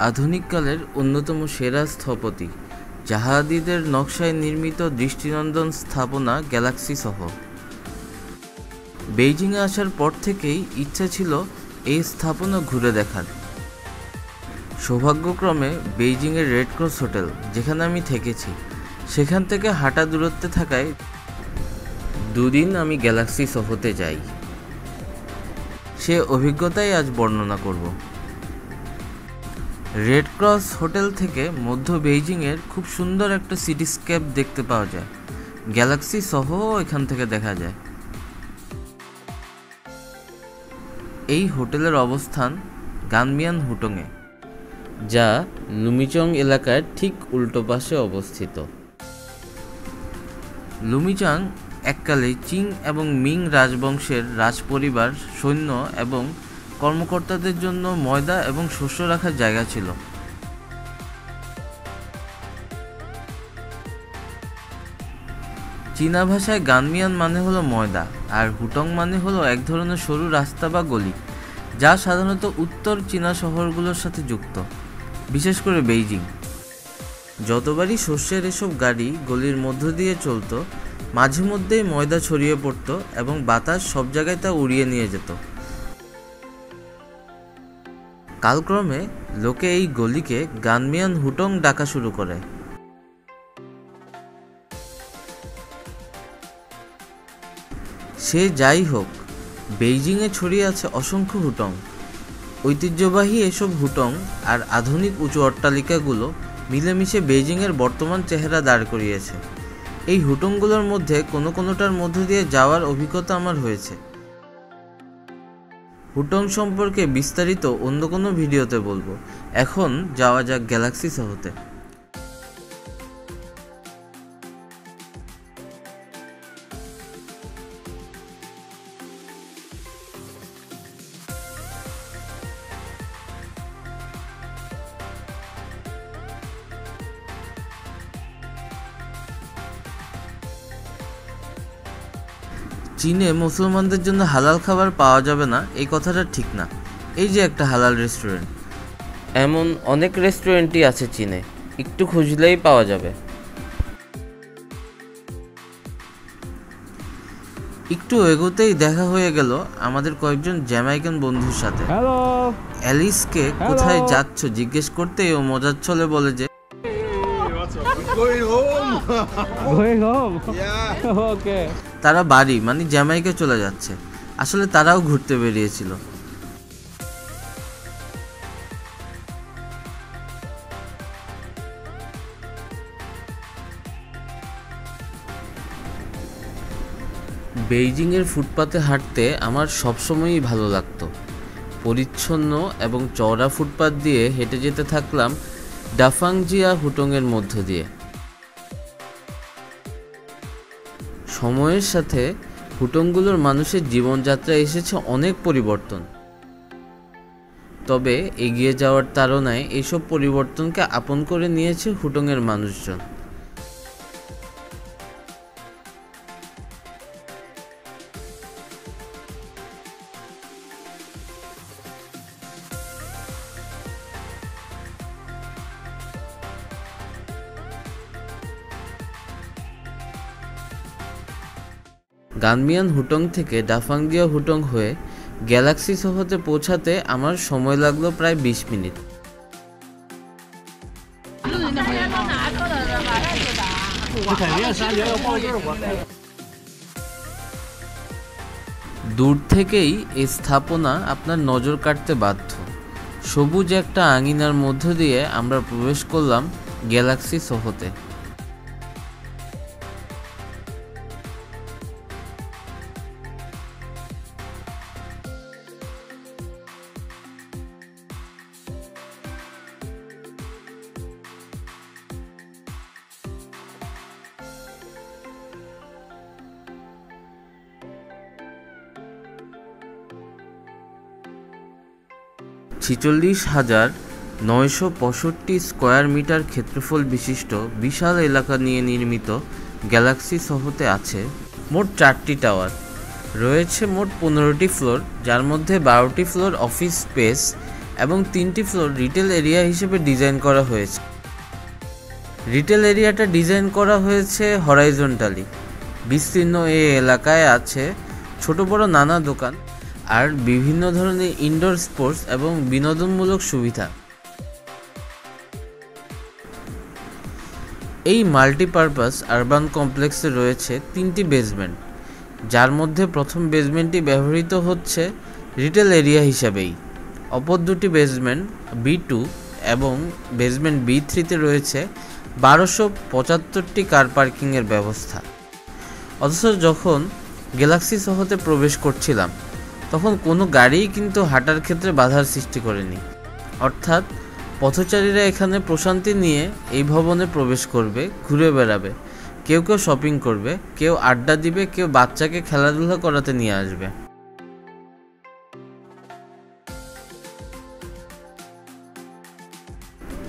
আধুনিককালের অন্যতম সেরা স্থপতি জাহা হাদিদের নকশায় নির্মিত দৃষ্টিনন্দন স্থাপনা গ্যালাক্সি সোহো। বেইজিংয়ে আসার পর থেকেই ইচ্ছা ছিল এই স্থাপনা ঘুরে দেখার। সৌভাগ্যক্রমে বেইজিংয়ের রেড ক্রস হোটেল, যেখানে আমি থেকেছি, সেখান থেকে হাঁটা দূরত্বে থাকায় দুদিন আমি গ্যালাক্সি সোহোতে যাই। সে অভিজ্ঞতাই আজ বর্ণনা করব। রেড ক্রস হোটেল থেকে মধ্য বেইজিংয়ের খুব সুন্দর একটা সিটিস্কেপ দেখতে পাওয়া যায়। গ্যালাক্সি সোহো এখান থেকে দেখা যায়। এই হোটেলের অবস্থান গানমিয়ান হুটংয়ে, যা লুমিচং এলাকার ঠিক উল্টো পাশে অবস্থিত। লুমিচাং এককালে চিং এবং মিং রাজবংশের রাজপরিবার, সৈন্য এবং কর্মকর্তাদের জন্য ময়দা এবং শস্য রাখার জায়গা ছিল। চীনা ভাষায় গানমিয়ান মানে হলো ময়দা, আর হুটং মানে হলো এক ধরনের সরু রাস্তা বা গলি, যা সাধারণত উত্তর চীনা শহরগুলোর সাথে যুক্ত, বিশেষ করে বেইজিং। যতবারই শস্যের এসব গাড়ি গলির মধ্য দিয়ে চলত, মাঝে মধ্যেই ময়দা ছড়িয়ে পড়ত এবং বাতাস সব জায়গায় তা উড়িয়ে নিয়ে যেত। কালক্রমে লোকে এই গলিকে গানমিয়ান হুটং ডাকা শুরু করে। সে যাই হোক, বেইজিংয়ে ছড়িয়ে আছে অসংখ্য হুটং। ঐতিহ্যবাহী এসব হুটং আর আধুনিক উঁচু অট্টালিকাগুলো মিলেমিশে বেইজিংয়ের বর্তমান চেহারা দাঁড় করিয়েছে। এই হুটংগুলোর মধ্যে কোনোটার মধ্য দিয়ে যাওয়ার অভিজ্ঞতা আমার হয়েছে। হুটং সম্পর্কে বিস্তারিত অন্য কোনো ভিডিওতে বলবো। এখন যাওয়া যাক গ্যালাক্সি সোহোতে। চীনে মুসলমানদের জন্য হালাল খাবার পাওয়া যাবে না, এই কথাটা ঠিক না। এই যে একটা হালাল রেস্টুরেন্ট, এমন অনেক রেস্টুরেন্টই আছে চীনে, একটু খুঁজলেই পাওয়া যাবে। একটু এগোতেই দেখা হয়ে গেল আমাদের কয়েকজন জ্যামাইকান বন্ধুর সাথে। অ্যালিসকে কোথায় যাচ্ছ জিজ্ঞেস করতেই ও মজার ছলে বলে যে তারা বাড়ি মানে জ্যামাইকা চলে যাচ্ছে। আসলে তারাও ঘুরতে বেরিয়েছিল। বেইজিংয়ের ফুটপাতে হাঁটতে আমার সবসময়ই ভালো লাগতো। পরিচ্ছন্ন এবং চওড়া ফুটপাত দিয়ে হেঁটে যেতে থাকলাম ডাফাংজিয়া হুটংয়ের মধ্য দিয়ে। সময়ের সাথে হুটংগুলোর মানুষের জীবনযাত্রায় এসেছে অনেক পরিবর্তন, তবে এগিয়ে যাওয়ার তাড়নায় এইসব পরিবর্তনকে আপন করে নিয়েছে হুটংয়ের মানুষজন। গানমিয়ান হুটং থেকে ডাফাংজিয়া হুটং হয়ে গ্যালাক্সি সোহোতে পৌঁছাতে আমার সময় লাগলো প্রায় 20 মিনিট। দূর থেকেই এই স্থাপনা আপনার নজর কাটতে বাধ্য। সবুজ একটা আঙিনার মধ্য দিয়ে আমরা প্রবেশ করলাম গ্যালাক্সি সোহোতে। $46,965 স্কয়ার মিটার ক্ষেত্রফল বিশিষ্ট বিশাল এলাকা নিয়ে নির্মিত গ্যালাক্সি সোহোতে আছে মোট 4টি টাওয়ার। রয়েছে মোট 15টি ফ্লোর, যার মধ্যে 12টি ফ্লোর অফিস স্পেস এবং 3টি ফ্লোর রিটেল এরিয়া হিসেবে ডিজাইন করা হয়েছে। রিটেল এরিয়াটা ডিজাইন করা হয়েছে হরাইজন্টালি। বিস্তীর্ণ এই এলাকায় আছে ছোট বড় নানা দোকান আর বিভিন্ন ধরনের ইনডোর স্পোর্টস এবং বিনোদনমূলক সুবিধা। এই মাল্টিপারপাস আরবান কমপ্লেক্সে রয়েছে 3টি বেসমেন্ট, যার মধ্যে প্রথম বেসমেন্টটি ব্যবহৃত হচ্ছে রিটেল এরিয়া হিসাবেই। অপর দুটি বেসমেন্ট B2 এবং বেসমেন্ট B3তে রয়েছে 1275টি কার পার্কিংয়ের ব্যবস্থা। অথচ যখন গ্যালাক্সি সোহোতে প্রবেশ করছিলাম তখন কোনো গাড়িই কিন্তু হাঁটার ক্ষেত্রে বাধার সৃষ্টি করেনি। অর্থাৎ পথচারীরা এখানে প্রশান্তি নিয়ে এই ভবনে প্রবেশ করবে, ঘুরে বেড়াবে, কেউ কেউ শপিং করবে, কেউ আড্ডা দিবে, কেউ বাচ্চাকে খেলাধুলা করাতে নিয়ে আসবে।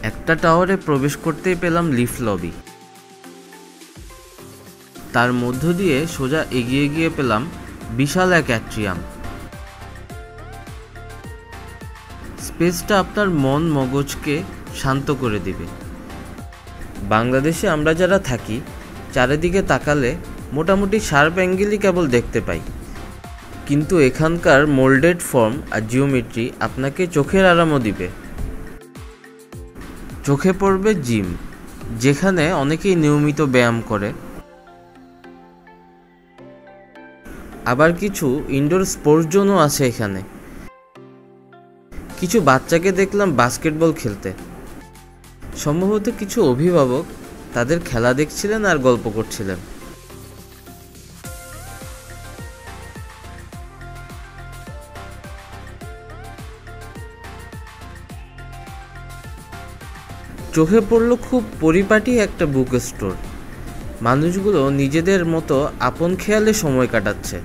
একটা টাওয়ারে প্রবেশ করতেই পেলাম লিফট লবি। তার মধ্য দিয়ে সোজা এগিয়ে গিয়ে পেলাম বিশাল এক অ্যাট্রিয়াম। স্পেসটা আপনার মন মগজকে শান্ত করে দিবে। বাংলাদেশে আমরা যারা থাকি চারিদিকে তাকালে মোটামুটি শার্প অ্যাঙ্গেলই কেবল দেখতে পাই, কিন্তু এখানকার মোল্ডেড ফর্ম আর জিওমেট্রি আপনাকে চোখের আরামও দিবে। চোখে পড়বে জিম, যেখানে অনেকেই নিয়মিত ব্যায়াম করে। আবার কিছু ইনডোর স্পোর্টস জোনও আছে এখানে। কিছু বাচ্চাকে দেখলাম বাস্কেটবল খেলতে। সম্ভবত কিছু অভিভাবক তাদের খেলা দেখছিলেন আর গল্প করছিলেন। চোখে পড়ল খুব পরিপাটি একটা বুক স্টোর। মানুষগুলো নিজেদের মতো আপন খেয়ালে সময় কাটাচ্ছে।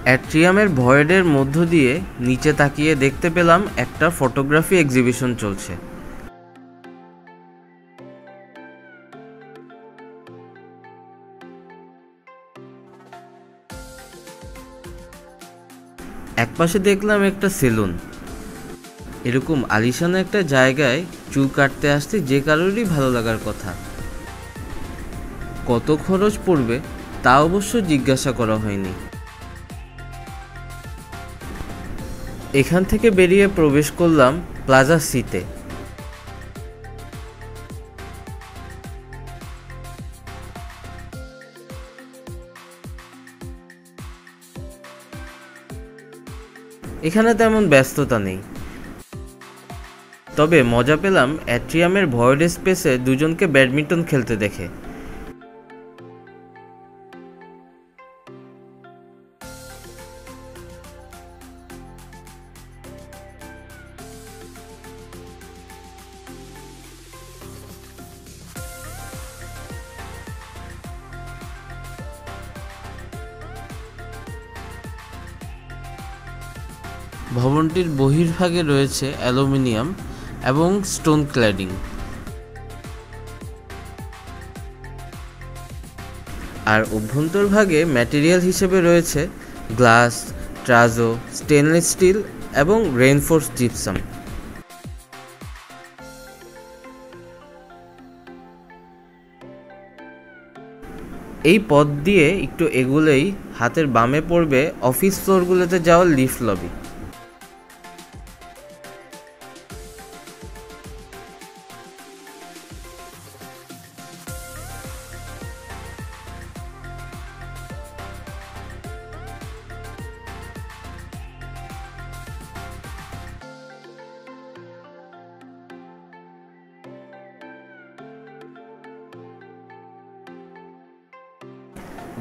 অ্যাট্রিয়ামের ভয়েডের মধ্য দিয়ে নিচে তাকিয়ে দেখতে পেলাম একটা ফটোগ্রাফি এক্সিবিশন চলছে। একপাশে দেখলাম একটা সেলুন। এরকম আলিশান একটা জায়গায় চুল কাটতে আসতে যে কারোরই ভালো লাগার কথা। কত খরচ পড়বে তা অবশ্য জিজ্ঞাসা করা হয়নি। এখান থেকে বেরিয়ে প্রবেশ করলাম প্লাজা সিতে। এখানে তেমন ব্যস্ততা নেই, তবে মজা পেলাম অ্যাট্রিয়ামের ভয়েড স্পেসে দুজনকে ব্যাডমিন্টন খেলতে দেখে। ভবনটির বহির্ভাগে রয়েছে অ্যালুমিনিয়াম এবং স্টোন ক্ল্যাডিং। আর অভ্যন্তরভাগে ম্যাটেরিয়াল হিসেবে রয়েছে গ্লাস, ট্রাজো, স্টেনলেস স্টিল এবং রেইনফোর্স জিপসাম। এই পথ দিয়ে একটু এগুলেই হাতের বামে পড়বে অফিস ফ্লোরগুলোতে যাওয়ার লিফট লবি।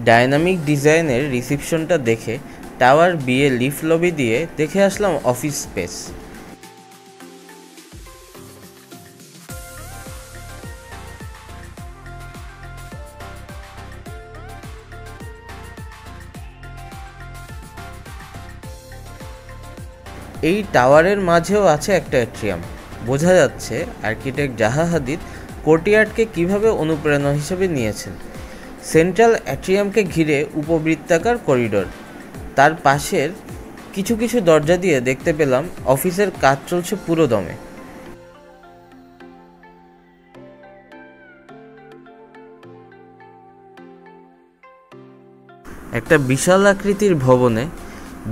ডাইনামিক ডিজাইনের রিসেপশনটা দেখে টাওয়ার বিয়ে লিফট লবি দিয়ে দেখে আসলাম অফিস স্পেস। এই টাওয়ারের মাঝেও আছে একটা অ্যাট্রিয়াম। বোঝা যাচ্ছে আর্কিটেক্ট জাহা হাদিদ কোর্টিয়ার্ডকে কীভাবে অনুপ্রেরণা হিসেবে নিয়েছেন। সেন্ট্রাল অ্যাট্রিয়ামকে ঘিরে উপবৃত্তাকার করিডোর, তার পাশের কিছু কিছু দরজা দিয়ে দেখতে পেলাম অফিসের কাজ চলছে পুরো দমে। একটা বিশাল আকৃতির ভবনে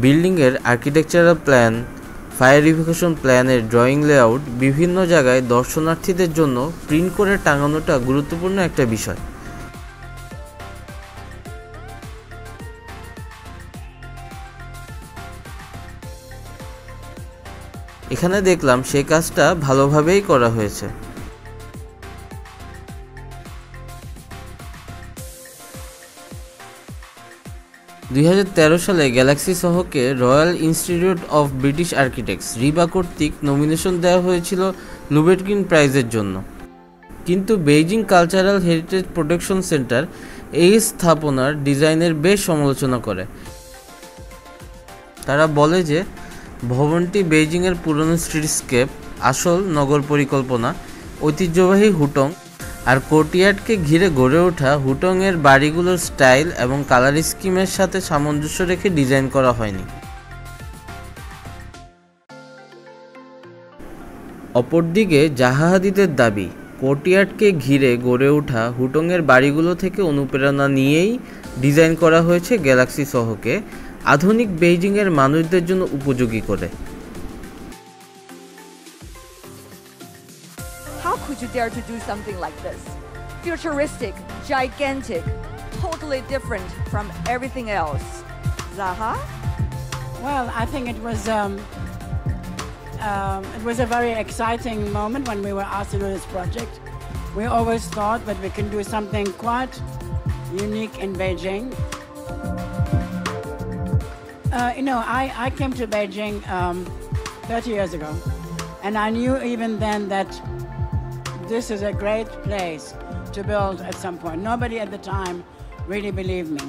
বিল্ডিংয়ের আর্কিটেকচারাল প্ল্যান, ফায়ার ইভ্যাকুয়েশন প্ল্যানের ড্রয়িং লেআউট বিভিন্ন জায়গায় দর্শনার্থীদের জন্য প্রিন্ট করে টাঙানোটা গুরুত্বপূর্ণ একটা বিষয়। এখানে দেখলাম সেই কাজটা ভালোভাবেই করা হয়েছে। 2013 সালে গ্যালাক্সি সোহোকে Royal Institute of British Architects RIBA কর্তৃক নমিনেশন দেওয়া হয়েছিল লুবেটকিন প্রাইজের জন্য, কিন্তু Beijing Cultural Heritage Protection Centre এই স্থাপনার ডিজাইনের বেশ সমালোচনা করে। তারা বলে যে ভবনটি বেইজিংয়ের পুরনো স্ট্রিটস্কেপ, আসল নগর পরিকল্পনা, ঐতিহ্যবাহী হুটং আর কোর্টিয়ার্ডকে ঘিরে গড়ে ওঠা হুটংয়ের বাড়িগুলোর স্টাইল এবং কালার স্কিমের সাথে সামঞ্জস্য রেখে ডিজাইন করা হয়নি। অপরদিকে জাহা হাদিদের দাবি, কোর্টিয়ার্ডকে ঘিরে গড়ে ওঠা হুটংয়ের বাড়িগুলো থেকে অনুপ্রেরণা নিয়েই ডিজাইন করা হয়েছে গ্যালাক্সি সোহোকে আধুনিক বেইজিংয়ের মানুষদের জন্য উপযোগী করে। How could you dare to do something like this? Futuristic, gigantic, totally different from everything else. Zaha? Well, I think it was a very exciting moment when we were asked to do this project. We always thought that we can do something quite unique in Beijing. I came to Beijing 30 years ago, and I knew even then that this is a great place to build at some point. Nobody at the time really believed me.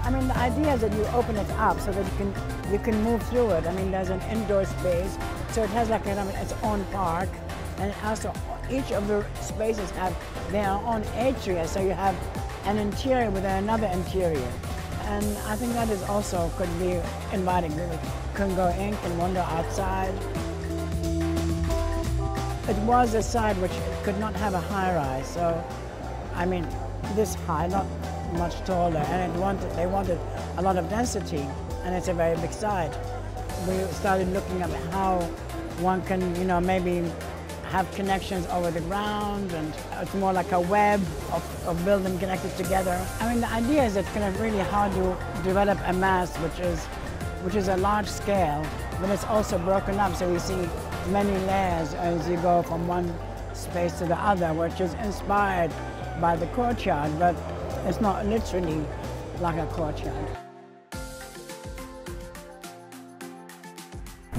I mean, the idea is that you open it up so that you can move through it. I mean, there's an indoor space, so it has like its own park, and also each of the spaces have their own atria, so you have an interior with another interior. And I think that is also could be inviting. People can go in, can wander outside. It was a side which could not have a high rise, so I mean this high, not much taller, and they wanted a lot of density, and it's a very big side. We started looking at how one can, maybe have connections over the ground, and it's more like a web of buildings connected together. I mean, the idea is it's kind of really hard to develop a mass which is a large scale, but it's also broken up, so you see many layers as you go from one space to the other, which is inspired by the courtyard, but it's not literally like a courtyard.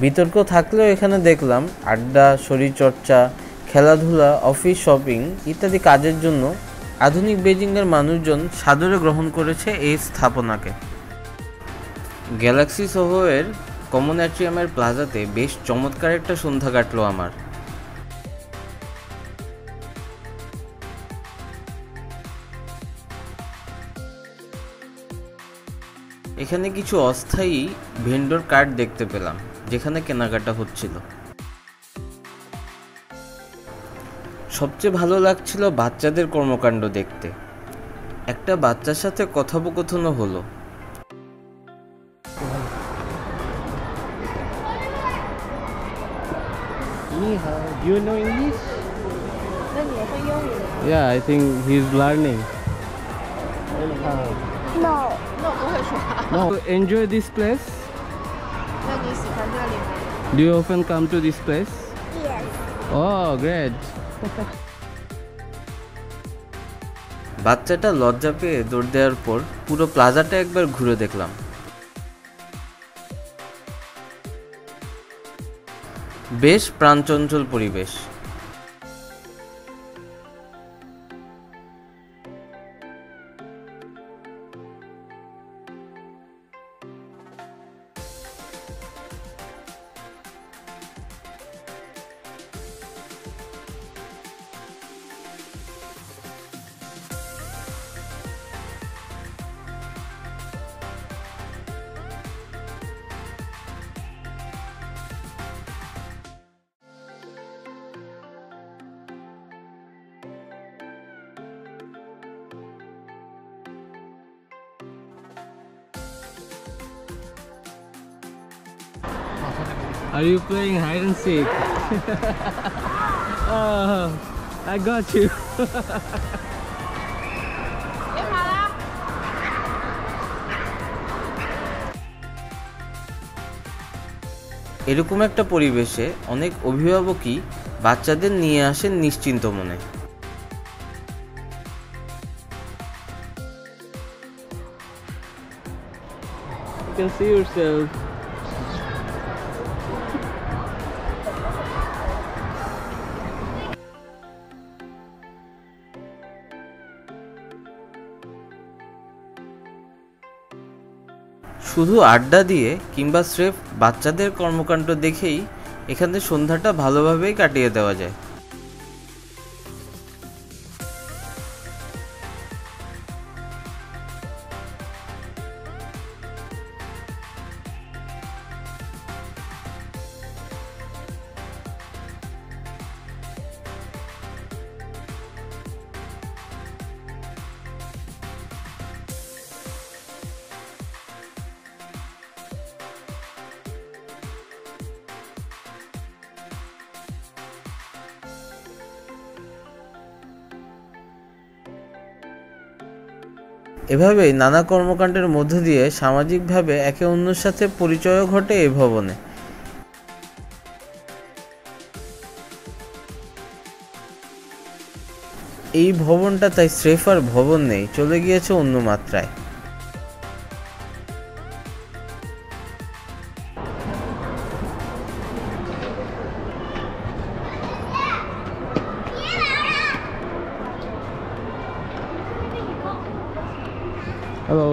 বিতর্ক থাকলেও এখানে দেখলাম আড্ডা, শরীরচর্চা, খেলাধুলা, office, shopping ইত্যাদি কাজের জন্য আধুনিক বেইজিংয়ের মানুষজন সাদরে গ্রহণ করেছে এই স্থাপনাকে। গ্যালাক্সি সোহো এর কমন অ্যাট্রিয়ামের প্লাজাতে বেশ চমৎকার একটা সন্ধ্যা কাটলো আমার। এখানে কিছু অস্থায়ী ভেন্ডর কার্ট দেখতে পেলাম, যেখানে কেনাকাটা হচ্ছিল। সবচেয়ে ভালো লাগছিল বাচ্চাদের কর্মকাণ্ড দেখতে। একটা বাচ্চার সাথে কথোপকথনও হলো। Do you know English? Yeah, I think he's learning. No. Enjoy this place. Do you often come to this place? Yes. Oh, great. বাচ্চাটা লজ্জা পেয়ে দৌড় দেওয়ার পর পুরো প্লাজাটা একবার ঘুরে দেখলাম। বেশ প্রাণচঞ্চল পরিবেশ। Are you playing hide and seek? Oh, I got you. এরকম একটা পরিবেশে অনেক অভিভাবকই বাচ্চাদের নিয়ে আসেন নিশ্চিন্ত মনে। You can see yourself. শুধু আড্ডা দিয়ে কিংবা স্রেফ বাচ্চাদের কর্মকাণ্ড দেখেই এখানে সন্ধ্যাটা ভালোভাবেই কাটিয়ে দেওয়া যায়। এভাবেই নানা কর্মকাণ্ডের মধ্য দিয়ে সামাজিকভাবে একে অন্যের সাথে পরিচয়ও ঘটে এই ভবনে। এই ভবনটা তাই স্রেফ আর ভবন নেই, চলে গিয়েছে অন্য মাত্রায়। Hello.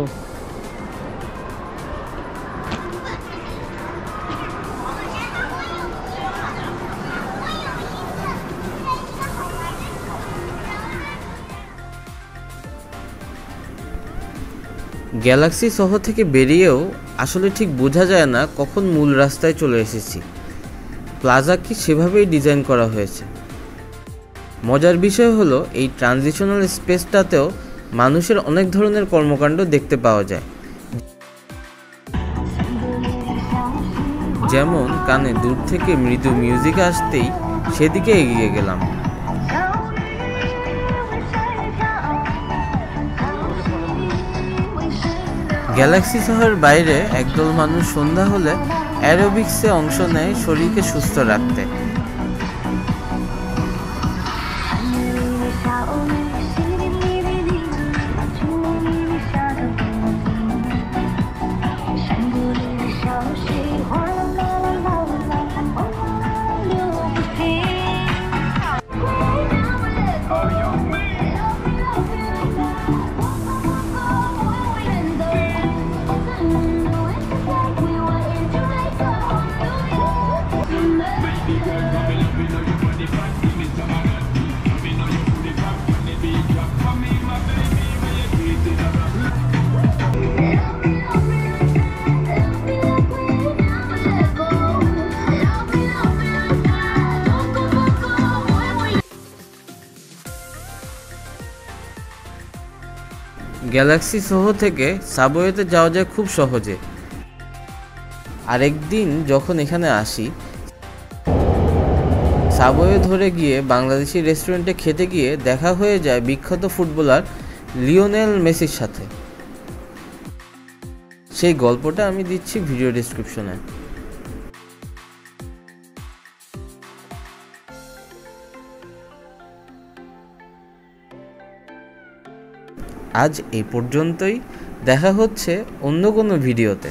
গ্যালাক্সি সোহো থেকে বেরিয়েও আসলে ঠিক বোঝা যায় না কখন মূল রাস্তায় চলে এসেছি। প্লাজা কি সেভাবেই ডিজাইন করা হয়েছে। মজার বিষয় হলো এই ট্রানজিশনাল স্পেসটাতেও মানুষের অনেক ধরনের কর্মকাণ্ড দেখতে পাওয়া যায়, যেমন কানে দূর থেকে মৃদু মিউজিক আসতেই সেদিকে এগিয়ে গেলাম। গ্যালাক্সি শহরের বাইরে একদল মানুষ সন্ধ্যা হলে অ্যারোবিক্সে অংশ নেয় শরীরকে সুস্থ রাখতে। গ্যালাক্সি সোহো থেকে সাবওয়েতে যাওয়া যায় খুব সহজে। আরেকদিন যখন এখানে আসি, সাবওয়ে ধরে গিয়ে বাংলাদেশি রেস্টুরেন্টে খেতে গিয়ে দেখা হয়ে যায় বিখ্যাত ফুটবলার লিওনেল মেসির সাথে। সেই গল্পটা আমি দিচ্ছি ভিডিও ডেসক্রিপশনে। আজ এই পর্যন্তই, দেখা হচ্ছে অন্য কোনো ভিডিওতে।